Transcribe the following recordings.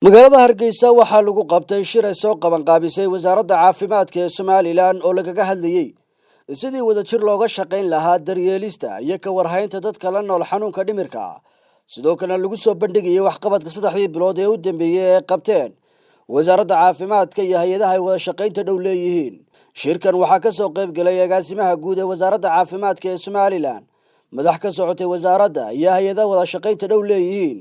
magaalada Hargeysa waxaa lagu qabtay shir ay soo qaban qaabisay wasaaradda caafimaadka ee Soomaaliland oo lagaga hadlayay sidii wadajir looga shaqeyn lahaa daryeelista iyo ka warhaynta dadka la nool xanuunka dhimirka sidoo kale lagu soo bandhigay waxqabadka saddexdii bilood ee u dambeeyay ee qabteen wasaaradda caafimaadka iyo hay'adaha ay wada shaqeynta dhow leeyihiin shirkan waxaa ka soo qayb galay agaasimaha guud ee wasaaradda caafimaadka ee Soomaaliland madax ka socotay wasaaradda iyo hay'adaha wada shaqeynta dhow leeyihiin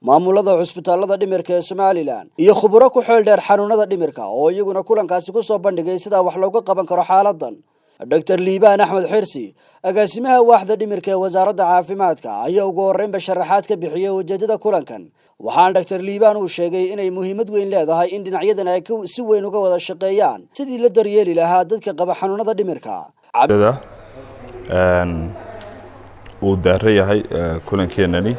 maamulada cusbitaalada dhimirka ee Soomaaliland iyo khubaro ku xeel dheer xanuunada dhimirka oo iyaguna kulankaasi ku soo bandhigay sida wax looga qaban karo xaaladdan Dr. Liibaan Axmed Xirsi agaasimaha waaxda dhimirka ee wasaaradda caafimaadka ayaa ugu horreyn sharaxaad ka bixiyay ujeedada kulankan waxaan Dr. Liibaan uu sheegay inay muhiimad weyn leedahay in dhinacyadan ay si weyn uga wada shaqeeyaan sidii la daryeeli lahaa dadka qaba xanuunada dhimirka uu daareeyahay kulankeenani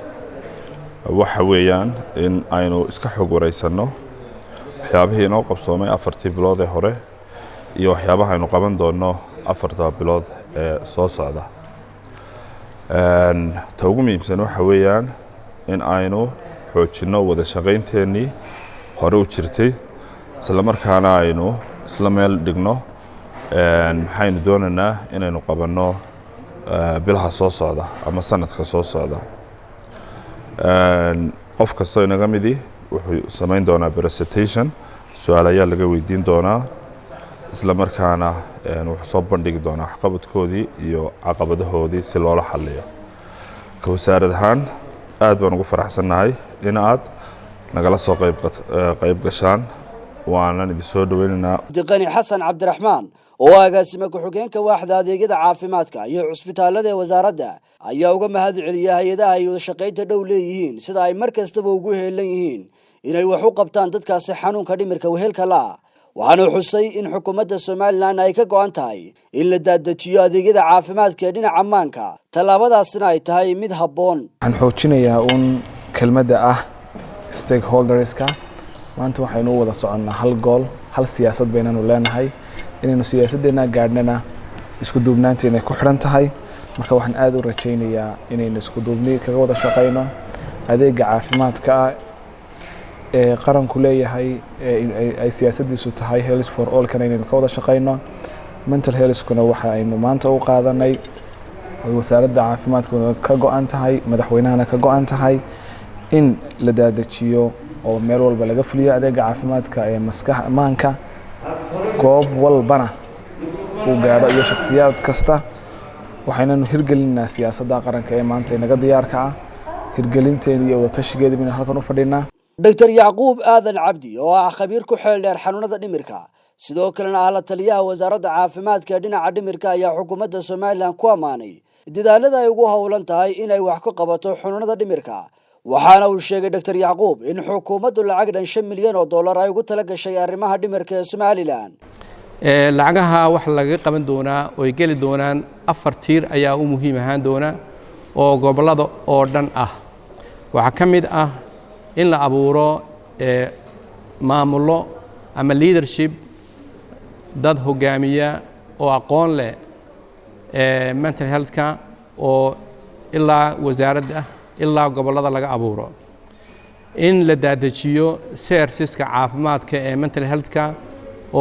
waxa weeyaan in aynu iska xog wareysano waxyaabihii inoo qabsoomay 4 bilood ee hore iyo waxyaabaha aynu qaban doono 4 bilood ee soo socda ta ugu muhiimsan waxa weeyaan in aynu xoojino wada shaqeynteennii hore u jirtay isla markaana aynu isla meel dhigno maxaynu doonaynaa inaynu qabanno bilaha soo socda ama sanadka soo socda qof kastoo inaga midi wuxuu samayn doonaa presentation su'aal ayaa laga weydiin doonaa isla markaana wuxuu soo bandhigi doonaa waxqabadkoodii iyo caqabadahoodii si loola xalliyo ka wasaarad ahaan aad baan ugu faraxsannahay in aad nagala soo qayb gashaan waanan idin soo dhaweynaynaa Diqani Xasan Cabdiraxmaan oo agaasima ku-xigeenka waaxda adeegyada caafimaadka iyo cusbitaalada ee wasaaradda ayaa uga mahad celiyay hay'adaha ay wada shaqeynta dhow leeyihiin sida ay markastaba ugu heelan yihiin inay wax u qabtaan dadkaasi xanuunka dhimirka wehelka la waxaana xusay in xukuumadda Soomaaliland ay ka go'an tahay in la daadajiyo adeegyada caafimaadka ee dhinaca ammaanka talaabadaasina ay tahay mid habboon waxaan xoojinayaa kelmadda stakeholderska maanta waxaynu wada soconnaa hal gool hal siyaasad baynanu leenahay inaynu siyaasaddeena gaadhnana isku duubnaanteena ku xidhan tahay marka waxaan aad u rajaynayaa inaynu isku duubni kaga wada shaqeyno adeega caafimaadka ee qaranku leeyahay ay siyaasaddiisu tahay health for all kana inaynu ka wada shaqeyno mental health-kuna waxa aynu maanta u qaadanay wasaaradda caafimaadkuna ka go'an tahay madaxweynahana ka go'an tahay in la daadajiyo oo meel walba laga fuliyo adeega caafimaadka ee maskaxda amaanka goob walbana uu gaadho iyo shakhsiyaad kasta waxaynanu hirgelinaa siyaasadda qaranka ee maanta inaga diyaarka ah hirgelinteedii iyo wada tashigeedii baynu halkan u fadhinaa Dr. Yacquub Aadan Cabdi oo ah khabiir ku xeel dheer xanuunada dhimirka sidoo kalena ah la taliyaha wasaaradda caafimaadka dhinaca dhimirka ayaa xukuumadda Soomaaliland ku amaanay dadaalada ay ugu hawlan tahay inay wax ka qabato xanuunada dhimirka waxaana uu sheegay Dr. Yacquub in xukuumaddu lacag dhan $5 milyan ay ugu tala gashay arrimaha dhimirka ee Soomaaliland lacagaha wax laga qaban doonaa oo ay gali doonaan 4 tiir ayaa u muhiim ahaan doona oo gobolada oo dhan ah waxa ka mid ah in la abuuro maamulo ama leadership dad hogaamiya oo aqoon leh mental health-ka oo ilaa wasaaradda ilaa gobolada laga abuuro in la daadajiyo serviceska caafimaadka ee mental health-ka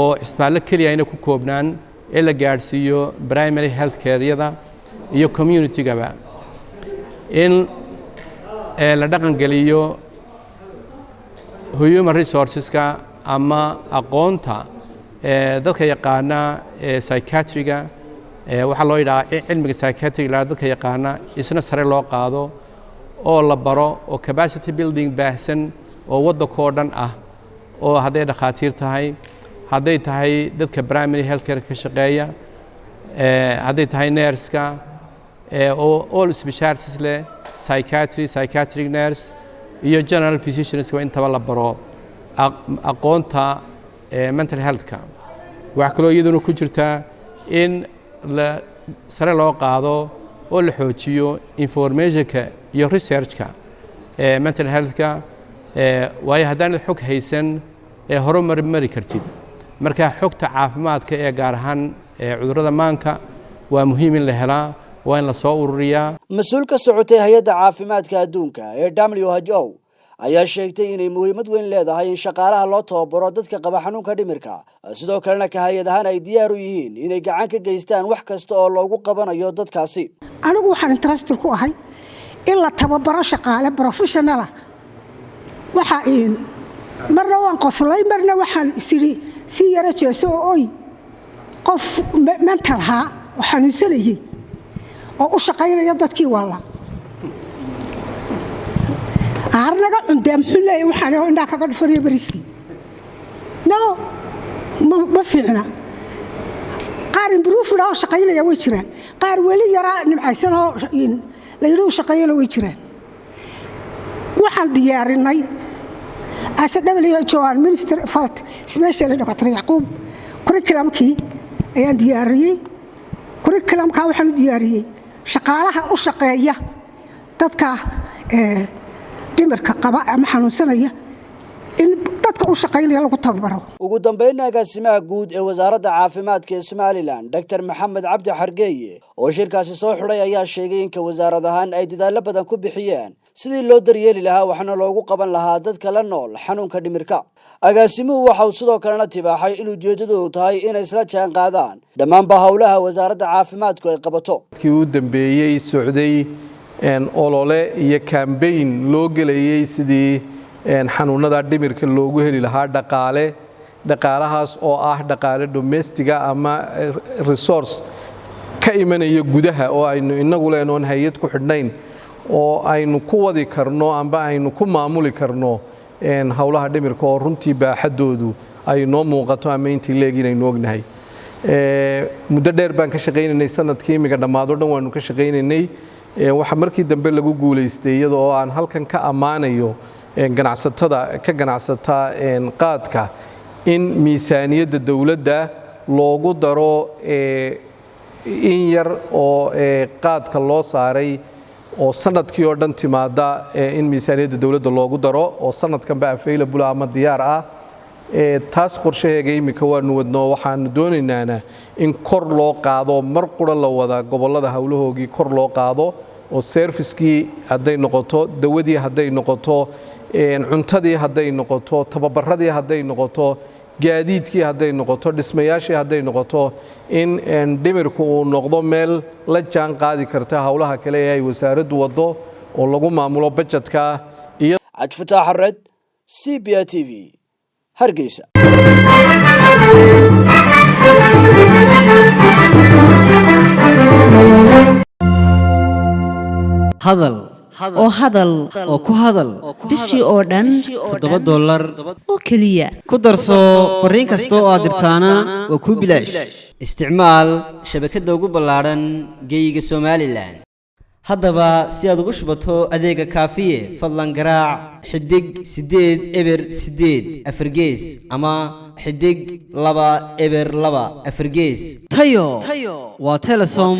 oo isbitaallo kaliya ayna ku koobnaan ee la gaadhsiiyo primary health care-yada iyo community-gaba in la dhaqangeliyo human resourceska ama aqoonta dadka yaqaana psychiatry-ga waxaa loo yidhahaa cilmiga psychiatry-ga dadka yaqaana isna sare loo qaado oo la baro oo capacity building baahsan oo waddankoo dhan ah oo hadday dhakhaatiir tahay hadday tahay dadka primary health care ka shaqeeya hadday tahay nurse-ka oo all specialties leh psychiatric nurse iyo general physicians intaba la baro aqoonta mental health-ka waxa kaloo iyaduna ku jirta in la sare loo qaado oo la xoojiyo information-ka iyo research-ka mental health-ka waayo haddaan xog haysan horumari kartid marka xogta caafimaadka ee gaar ahaan cudurrada maanka waa muhiim in la helaa waa in la soo ururiyaa mas'uul ka socotay hay'adda caafimaadka adduunka ee WHO ayaa sheegtay inay muhiimad weyn leedahay in shaqaalaha loo tababaro dadka qaba xanuunka dhimirka sidoo kalena ka hay'ad ahaan ay diyaar u yihiin inay gacan ka geystaan wax kasta oo loogu qabanayo dadkaasi. anigu waxaan interested ku ahay in la tababaro shaqaale professional ah waxa marna waan qoslay marna waxaan isiri si yara jeeso oy qof mental ha waxaan xanuunsanayay oo u shaqaynaya dadkii wala arnaga cundeem xulay waxaan indha kaga dhufanayo bariski ma fiicna qaar improve loo shaqaynaya way jiraan qaar wali yara nimcaysan oo la yidhi shaqaynaya way jiraan waxaan diyaarinay WHO Minister of Health especially Dr. Yaqub curriculumkii ayaan diyaariyay curriculumka waxaan diyaariyay shaqaalaha u shaqeeya dadka dhimirka qaba ama xanuunsanaya in dadka u shaqeynaya lagu tababaro. ugu dambeynna agaasimaha guud ee wasaaradda caafimaadka ee Somaliland Dr. Maxamed Cabdi Xargeeye oo shirkaasi soo xuray ayaa sheegay in wasaarad ahaan ay dadaal badan ku bixiyeen sidii loo daryeeli lahaa waxna loogu qaban lahaa dadka la nool xanuunka dhimirka. agaasimuhu waxa uu sidoo kalena tibaaxay in ujeedadu tahay inay isla jaan qaadaan dhammaanba hawlaha wasaaradda caafimaadku ay qabato. kii u dambeeyay socday olole iyo campaign loo galayay sidii xanuunada dhimirka loogu heli lahaa dhaqaalahaas oo ah dhaqaale domestiga ama resource ka imanaya gudaha oo aynu inagu leenahay hay'ad ku xidhnayn oo aynu ku wadi karno amba aynu ku maamuli karno hawlaha dhimirka oo runtii baaxadoodu ay noo muuqato ama intii leegin aynu ognahay muddo dheer baan ka shaqaynaynay sanadkii imiga dhammaado dhan waanu ka shaqaynaynay waxa markii dambe lagu guuleystay iyadoo aan halkan ka ammaanayo ganacsatada ka ganacsata qaadka in miisaaniyadda dawladda loogu daro in yar oo qaadka loo saaray oo sanadkii oo dhan timaada in miisaaniyadda dawladda loogu daro oo sanadkanba available ama diyaar ah taas qorshaheega imika waanu wadno waxaanu doonaynaa in kor loo qaado mar qura la wada gobolada hawlahoogii kor loo qaado oo servicekii hadday noqoto dawadii hadday noqoto cuntadii hadday noqoto tababaradii hadday noqoto gaadiidkii hadday noqoto dhismayaashii hadday noqoto in dhimirku uu noqdo meel la jaan qaadi karta hawlaha kale ee ay wasaaraddu wado oo lagu maamulo budgetka iyo Cabdifataax Xared CBA TV Hargeysa. hadal oo ku hadal bishii oo dhan $7 oo kaliya ku darso fariin kasta oo aad dirtaana waa ku bilaash isticmaal shabakadda ugu ballaaran geyga Somaliland haddaba si aad ugu shubato adeega kaafiye fadlan garaac xidig 8 eber 8 afargees ama xidig 2 eber 2 afargees tayo waa Telesom